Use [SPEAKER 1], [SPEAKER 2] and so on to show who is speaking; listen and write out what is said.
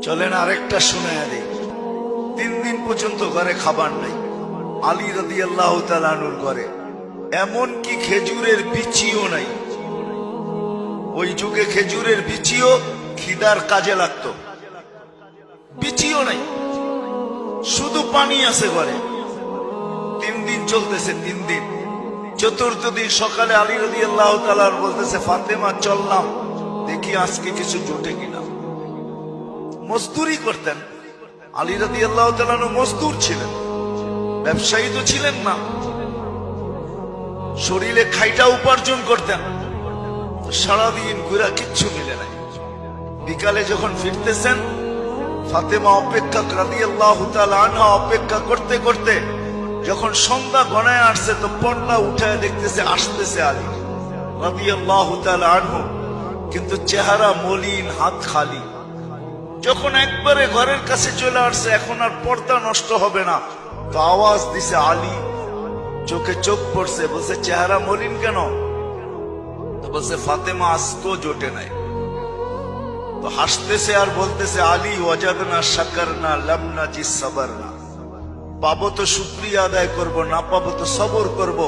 [SPEAKER 1] চলেন আরেকটা শোনায়া দেই। 3 দিন পর্যন্ত ঘরে খাবার নাই আলী রাদিয়াল্লাহু তাআলা আনহুর ঘরে, এমনকি খেজুরের বিচিও নাই। ওই যুগে খেজুরের বিচিও খিদার কাজে লাগতো। বিচিও নাই, শুধু পানি আছে ঘরে। 3 দিন চলতেছে, 3 দিন। চতুর্থ দিন সকালে আলী রাদিয়াল্লাহু তাআলা বলতেছে, ফাতেমা চললাম দেখি আজকে কিছু জোটে কিনা। মজদুরি করতেন আলী রাদিয়াল্লাহু তাআলা, মজদুর ছিলেন, ব্যবসায়ী তো ছিলেন না। শরীরে খাইটা উপার্জন করতেন। সারাদিন ঘুরা কিচ্ছু মিলে নাই। বিকালে যখন ফিরতেছেন, ফাতেমা অপেক্ষা রাদিয়াল্লাহু তাআলা আনহা অপেক্ষা করতে করতে যখন সন্ধ্যা গণায় আসছে, তো পর্দা উঠায় দেখতেছে আসতেছে আলী রাদিয়াল্লাহু তাআলা আনহু, কিন্তু চেহারা মলিন, হাত খালি। যখন একবারে ঘরের কাছে চলে আসছে, এখন আর পর্দা নষ্ট হবে না, তো আওয়াজ দিছে আলী। চোখে চোখ পড়ছে, বলছে চেহারা মলিন কেন? তো বলছে ফাতেমা আজকেও জোটে নাই। তো হাসতেছে আর বলতেছে, আলী ওয়াজাদনা শাকারনা লাম নাজি সাবারনা। পাবো তো শুকরিয়া আদায় করব, না পাবো তো সবর করব।